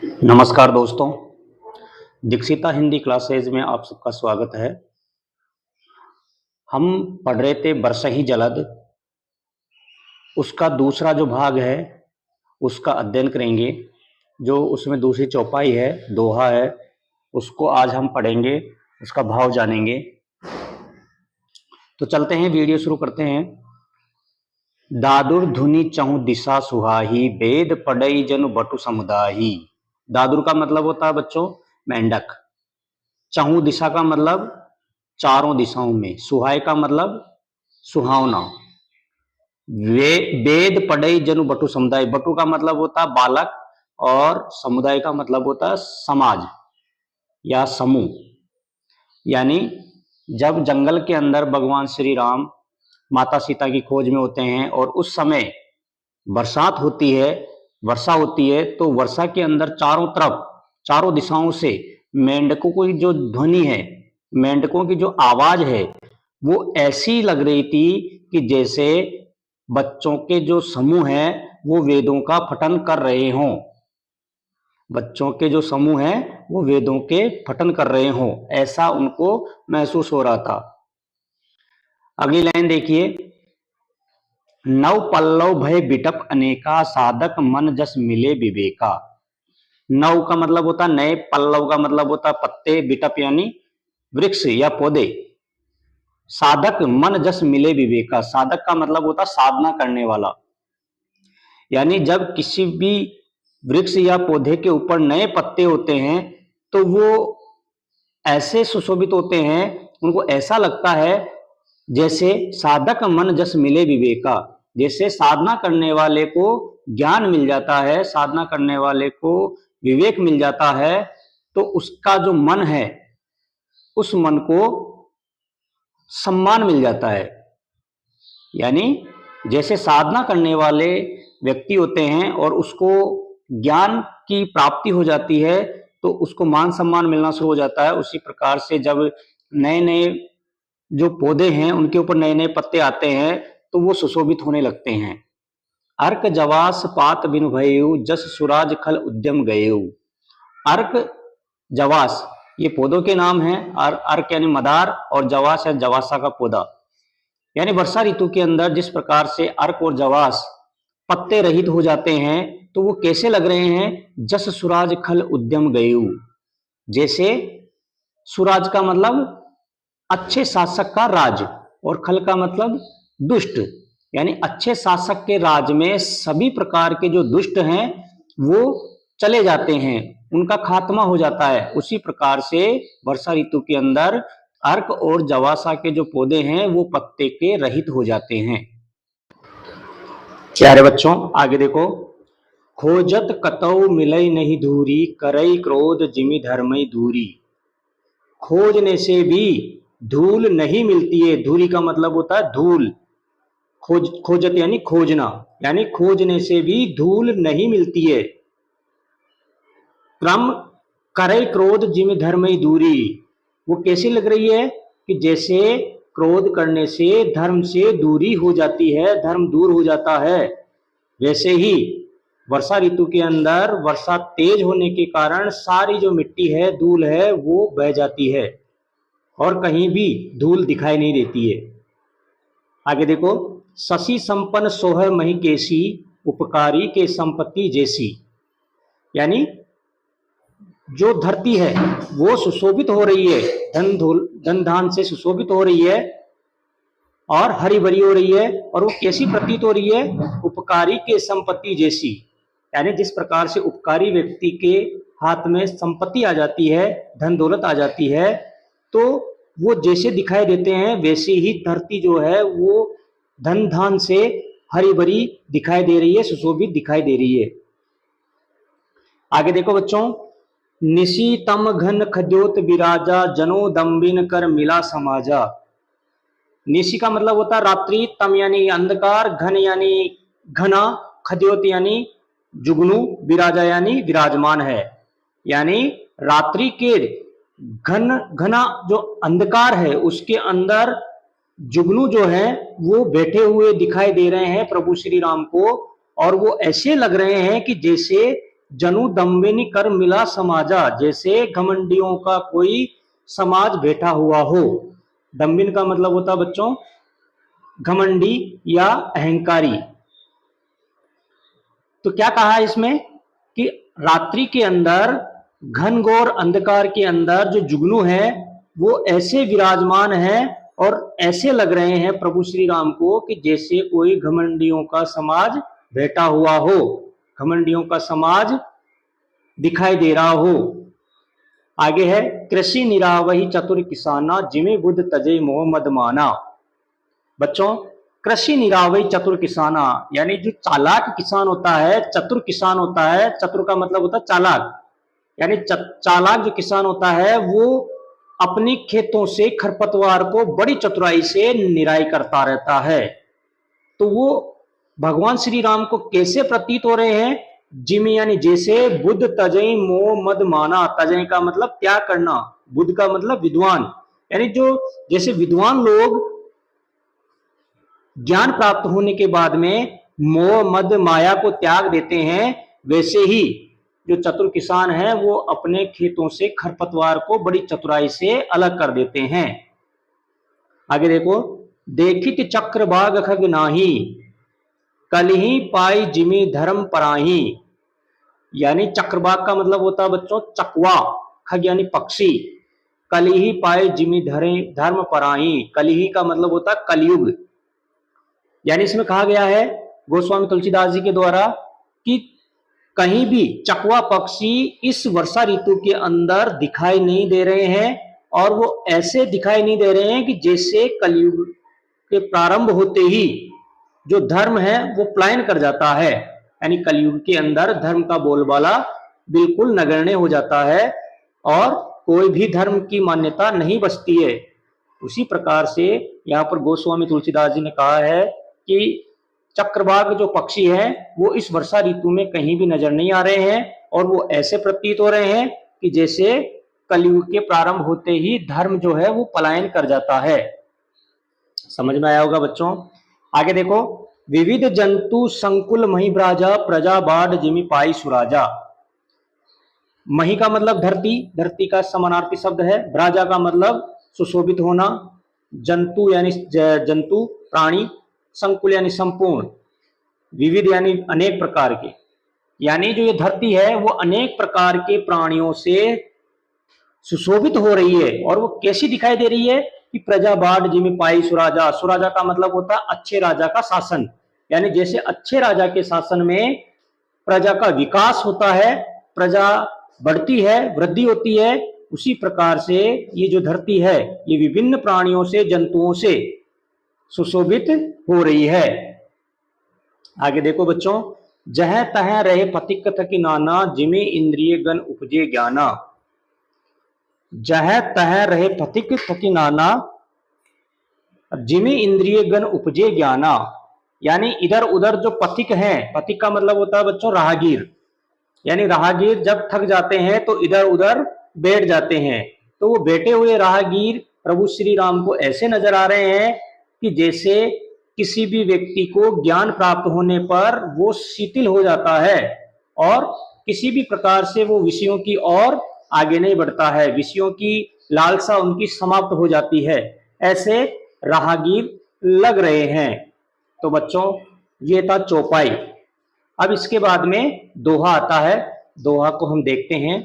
नमस्कार दोस्तों, दीक्षिता हिंदी क्लासेज में आप सबका स्वागत है। हम पढ़ रहे थे बरसा ही जलद, उसका दूसरा जो भाग है उसका अध्ययन करेंगे। जो उसमें दूसरी चौपाई है, दोहा है, उसको आज हम पढ़ेंगे, उसका भाव जानेंगे। तो चलते हैं, वीडियो शुरू करते हैं। दादुर धुनि चहु दिशा सुहाही, वेद पढ़ई जनु बटु समुदाही। दादुर का मतलब होता है बच्चों मेंढक। चहु दिशा का मतलब चारों दिशाओं में। सुहाय का मतलब सुहावना। वेद पढ़ई जनु बटु समुदाय। बटु का मतलब होता है बालक और समुदाय का मतलब होता है समाज या समूह। यानी जब जंगल के अंदर भगवान श्री राम माता सीता की खोज में होते हैं और उस समय बरसात होती है, वर्षा होती है, तो वर्षा के अंदर चारों तरफ, चारों दिशाओं से मेंढकों की जो ध्वनि है, मेंढकों की जो आवाज है, वो ऐसी लग रही थी कि जैसे बच्चों के जो समूह है वो वेदों का पठन कर रहे हों। बच्चों के जो समूह हैं वो वेदों के पठन कर रहे हों, ऐसा उनको महसूस हो रहा था। अगली लाइन देखिए। नव पल्लव भय बिटप अनेका, साधक मन जस मिले विवेका। नव का मतलब होता है नए, पल्लव का मतलब होता है पत्ते, बिटप यानी वृक्ष या पौधे। साधक मन जस मिले विवेका। साधक का मतलब होता है साधना करने वाला। यानी जब किसी भी वृक्ष या पौधे के ऊपर नए पत्ते होते हैं तो वो ऐसे सुशोभित होते हैं, उनको ऐसा लगता है जैसे साधक मन जस मिले विवेका। जैसे साधना करने वाले को ज्ञान मिल जाता है, साधना करने वाले को विवेक मिल जाता है, तो उसका जो मन है उस मन को सम्मान मिल जाता है। यानी जैसे साधना करने वाले व्यक्ति होते हैं और उसको ज्ञान की प्राप्ति हो जाती है तो उसको मान सम्मान मिलना शुरू हो जाता है, उसी प्रकार से जब नए नए जो पौधे हैं उनके ऊपर नए नए पत्ते आते हैं तो वो सुशोभित होने लगते हैं। अर्क जवास पात बिनु भयउ, जस सुराज खल उद्यम गयउ। अर्क जवास ये पौधों के नाम हैं। अर्क यानी मदार और जवास या जवासा का पौधा। यानी वर्षा ऋतु के अंदर जिस प्रकार से अर्क और जवास पत्ते रहित हो जाते हैं तो वो कैसे लग रहे हैं, जस सुराज खल उद्यम गयु। जैसे सुराज का मतलब अच्छे शासक का राज और खल का मतलब दुष्ट, यानी अच्छे शासक के राज में सभी प्रकार के जो दुष्ट हैं वो चले जाते हैं, उनका खात्मा हो जाता है। उसी प्रकार से वर्षा ऋतु के अंदर अर्क और जवासा के जो पौधे हैं वो पत्ते के रहित हो जाते हैं। प्यारे बच्चों आगे देखो। खोजत कतौ मिलई नहीं धूरी, करई क्रोध जिमि धर्मई दूरी। खोजने से भी धूल नहीं मिलती है। धूरी का मतलब होता है धूल। खोजत यानी खोजना, यानी खोजने से भी धूल नहीं मिलती है। क्रम करे क्रोध जिमि धर्मई दूरी। वो कैसी लग रही है कि जैसे क्रोध करने से धर्म से दूरी हो जाती है, धर्म दूर हो जाता है। वैसे ही वर्षा ऋतु के अंदर वर्षा तेज होने के कारण सारी जो मिट्टी है, धूल है, वो बह जाती है और कहीं भी धूल दिखाई नहीं देती है। आगे देखो। शशि संपन्न सोहर मही केसी, उपकारी के संपत्ति जैसी। यानी जो धरती है वो सुशोभित हो रही है, धन धान से सुशोभित हो रही है और हरी भरी हो रही है। और वो कैसी प्रतीत हो रही है, उपकारी के संपत्ति जैसी। यानी जिस प्रकार से उपकारी व्यक्ति के हाथ में संपत्ति आ जाती है, धन दौलत आ जाती है, तो वो जैसे दिखाई देते हैं वैसे ही धरती जो है वो धन धान से हरी भरी दिखाई दे रही है, सुशोभित दिखाई दे रही है। आगे देखो बच्चों। निशीतम घन खद्योत विराजा, जनो दम्बिन कर मिला समाजा। निशी का मतलब होता है रात्रि, तम यानी अंधकार, घन यानी घना, खद्योत यानी जुगनू, विराजा यानी विराजमान है। यानी रात्रि के घना जो अंधकार है उसके अंदर जुगनू जो है वो बैठे हुए दिखाई दे रहे हैं प्रभु श्री राम को, और वो ऐसे लग रहे हैं कि जैसे जनु दम्बिनी कर मिला समाजा, जैसे घमंडियों का कोई समाज बैठा हुआ हो। दम्बिन का मतलब होता है बच्चों घमंडी या अहंकारी। तो क्या कहा है इसमें कि रात्रि के अंदर, घनघोर अंधकार के अंदर जो जुगनू है वो ऐसे विराजमान है और ऐसे लग रहे हैं प्रभु श्री राम को कि जैसे कोई घमंडियों का समाज बैठा हुआ हो, घमंडियों का समाज दिखाई दे रहा हो। आगे है कृषि निरावही चतुर किसाना, जिमे बुद्ध तजे मोह मद माना। बच्चों कृषि निरावही चतुर किसाना यानी जो चालाक किसान होता है, चतुर किसान होता है, चतुर का मतलब होता है चालाक, यानी चालाक जो किसान होता है वो अपनी खेतों से खरपतवार को बड़ी चतुराई से निराई करता रहता है। तो वो भगवान श्री राम को कैसे प्रतीत हो रहे हैं? जिमी यानी जैसे, बुद्ध तजई मोह मद माना, तजई का मतलब त्याग करना, बुद्ध का मतलब विद्वान, यानी जो जैसे विद्वान लोग ज्ञान प्राप्त होने के बाद में मोह मद माया को त्याग देते हैं, वैसे ही जो चतुर किसान है वो अपने खेतों से खरपतवार को बड़ी चतुराई से अलग कर देते हैं। आगे देखो, देखित चक्रबाग खग नाही, कलही पाई जिमी धर्म पराही। यानी चक्रबाग का मतलब होता है बच्चों चकवा, खग यानी पक्षी, कलही पाए जिमी धर्म पराही, कलही का मतलब होता है कलयुग। यानी इसमें कहा गया है गोस्वामी तुलसीदास जी के द्वारा कि कहीं भी चकवा पक्षी इस वर्षा ऋतु के अंदर दिखाई नहीं दे रहे हैं, और वो ऐसे दिखाई नहीं दे रहे हैं कि जैसे कलयुग के प्रारंभ होते ही जो धर्म है वो पलायन कर जाता है, यानी कलयुग के अंदर धर्म का बोलबाला बिल्कुल नगण्य हो जाता है और कोई भी धर्म की मान्यता नहीं बचती है। उसी प्रकार से यहाँ पर गोस्वामी तुलसीदास जी ने कहा है कि चक्रवाक जो पक्षी है वो इस वर्षा ऋतु में कहीं भी नजर नहीं आ रहे हैं, और वो ऐसे प्रतीत हो रहे हैं कि जैसे कलयुग के प्रारंभ होते ही धर्म जो है वो पलायन कर जाता है। समझ में आया होगा बच्चों। आगे देखो, विविध जंतु संकुल मही ब्राजा, प्रजा बाढ़ जिमी पाई सुराजा। मही का मतलब धरती, धरती का समानार्थी शब्द है। ब्राजा का मतलब सुशोभित होना, जंतु यानी जंतु प्राणी, संकुल यानी संपूर्ण, विविध यानी अनेक प्रकार के, यानी जो ये धरती है वो अनेक प्रकार के प्राणियों से सुशोभित हो रही है। और वो कैसी दिखाई दे रही है कि प्रजा बाढ़ जिमी पाई सुराजा। सुराजा का मतलब होता है अच्छे राजा का शासन, यानी जैसे अच्छे राजा के शासन में प्रजा का विकास होता है, प्रजा बढ़ती है, वृद्धि होती है, उसी प्रकार से ये जो धरती है ये विभिन्न प्राणियों से, जंतुओं से सुशोभित हो रही है। आगे देखो बच्चों, जह तह रहे पथिक थकी नाना, जिमे इंद्रिय गण उपजे ज्ञाना। जह तह रहे पथिक थकी नाना, जिमे इंद्रिय गण उपजे ज्ञाना, यानी इधर उधर जो पथिक हैं, पथिक का मतलब होता है बच्चों राहगीर, यानी राहगीर जब थक जाते हैं तो इधर उधर बैठ जाते हैं। तो वो बैठे हुए राहगीर प्रभु श्री राम को ऐसे नजर आ रहे हैं कि जैसे किसी भी व्यक्ति को ज्ञान प्राप्त होने पर वो शिथिल हो जाता है और किसी भी प्रकार से वो विषयों की ओर आगे नहीं बढ़ता है, विषयों की लालसा उनकी समाप्त हो जाती है, ऐसे राहगीर लग रहे हैं। तो बच्चों ये था चौपाई। अब इसके बाद में दोहा आता है, दोहा को हम देखते हैं।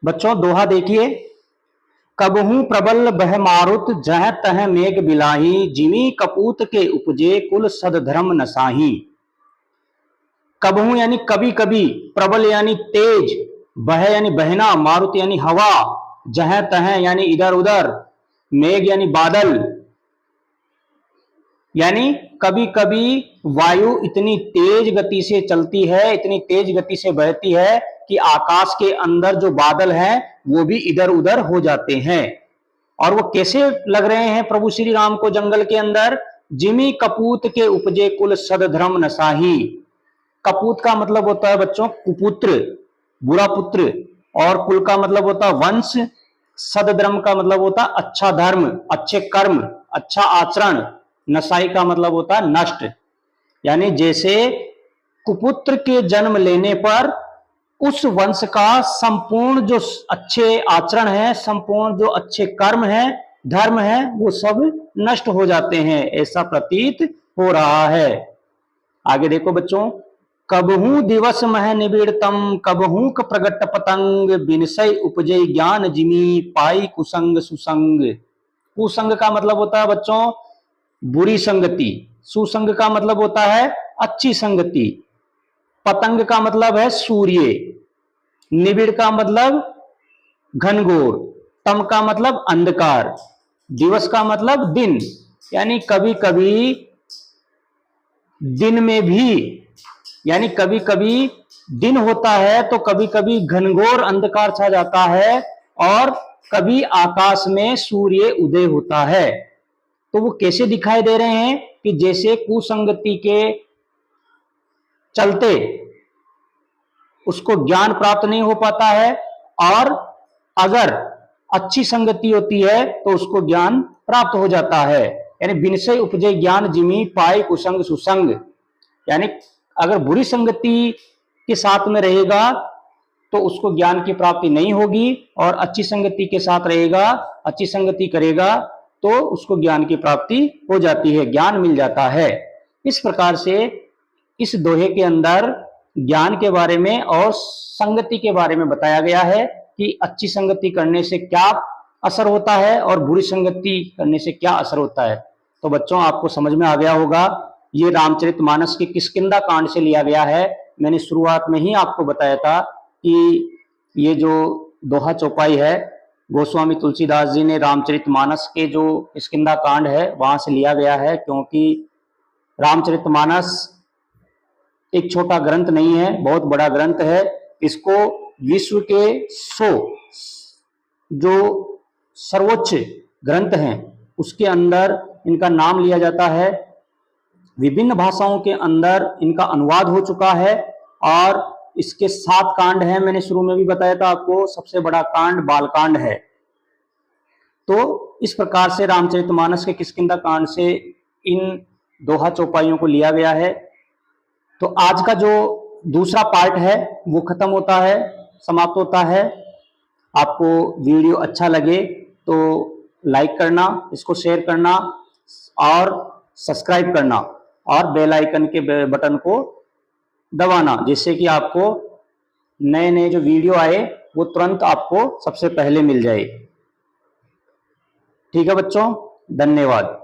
बच्चों दोहा देखिए, कबहू प्रबल बह मारुत, जह तह मेघ बिलाही, जिमी कपूत के उपजे कुल सदधर्म नसाही। कबहू यानी कभी कभी, प्रबल यानी तेज, बह यानी बहना, मारुत यानी हवा, जह तह यानी इधर उधर, मेघ यानी बादल, यानी कभी कभी वायु इतनी तेज गति से चलती है, इतनी तेज गति से बहती है कि आकाश के अंदर जो बादल हैं वो भी इधर उधर हो जाते हैं। और वो कैसे लग रहे हैं प्रभु श्री राम को जंगल के अंदर? जिमी कपूत के उपजे कुल सदधर्म नसाही। कपूत का मतलब होता है बच्चों कुपुत्र, बुरा पुत्र, और कुल का मतलब होता है वंश, सदधर्म का मतलब होता है अच्छा धर्म, अच्छे कर्म, अच्छा आचरण, नसाई का मतलब होता है नष्ट। यानी जैसे कुपुत्र के जन्म लेने पर उस वंश का संपूर्ण जो अच्छे आचरण है, संपूर्ण जो अच्छे कर्म है, धर्म है, वो सब नष्ट हो जाते हैं, ऐसा प्रतीत हो रहा है। आगे देखो बच्चों, कबहू दिवस मह निबिड़तम कबहू क प्रगट पतंग बिनसय उपजय ज्ञान जिमी पाई कुसंग सुसंग। कुसंग का मतलब होता है बच्चों बुरी संगति, सुसंग का मतलब होता है अच्छी संगति, पतंग का मतलब है सूर्य, निबिड़ का मतलब घनघोर, तम का मतलब अंधकार, दिवस का मतलब दिन, यानी कभी कभी दिन में भी, यानी कभी कभी दिन होता है तो कभी कभी घनघोर अंधकार छा जाता है और कभी आकाश में सूर्य उदय होता है। तो वो कैसे दिखाई दे रहे हैं कि जैसे कुसंगति के चलते उसको ज्ञान प्राप्त नहीं हो पाता है, और अगर अच्छी संगति होती है तो उसको ज्ञान प्राप्त हो जाता है। यानी बिनसय उपजे ज्ञान जिमी पाई कुसंग सुसंग, यानी अगर बुरी संगति के साथ में रहेगा तो उसको ज्ञान की प्राप्ति नहीं होगी, और अच्छी संगति के साथ रहेगा, अच्छी संगति करेगा तो उसको ज्ञान की प्राप्ति हो जाती है, ज्ञान मिल जाता है। इस प्रकार से इस दोहे के अंदर ज्ञान के बारे में और संगति के बारे में बताया गया है कि अच्छी संगति करने से क्या असर होता है और बुरी संगति करने से क्या असर होता है। तो बच्चों आपको समझ में आ गया होगा, ये रामचरितमानस के किष्किंधा कांड से लिया गया है। मैंने शुरुआत में ही आपको बताया था कि ये जो दोहा चौपाई है गोस्वामी तुलसीदास जी ने रामचरितमानस के जो किष्किंधा कांड है वहां से लिया गया है, क्योंकि रामचरितमानस एक छोटा ग्रंथ नहीं है, बहुत बड़ा ग्रंथ है। इसको विश्व के 100 जो सर्वोच्च ग्रंथ हैं उसके अंदर इनका नाम लिया जाता है। विभिन्न भाषाओं के अंदर इनका अनुवाद हो चुका है, और इसके 7 कांड हैं। मैंने शुरू में भी बताया था आपको, सबसे बड़ा कांड बालकांड है। तो इस प्रकार से रामचरितमानस के किष्किंधा कांड से इन दोहा चौपाइयों को लिया गया है। तो आज का जो दूसरा पार्ट है वो खत्म होता है, समाप्त होता है। आपको वीडियो अच्छा लगे तो लाइक करना, इसको शेयर करना और सब्सक्राइब करना, और बेल आइकन के बटन को दबाना, जिससे कि आपको नए नए जो वीडियो आए वो तुरंत आपको सबसे पहले मिल जाए। ठीक है बच्चों, धन्यवाद।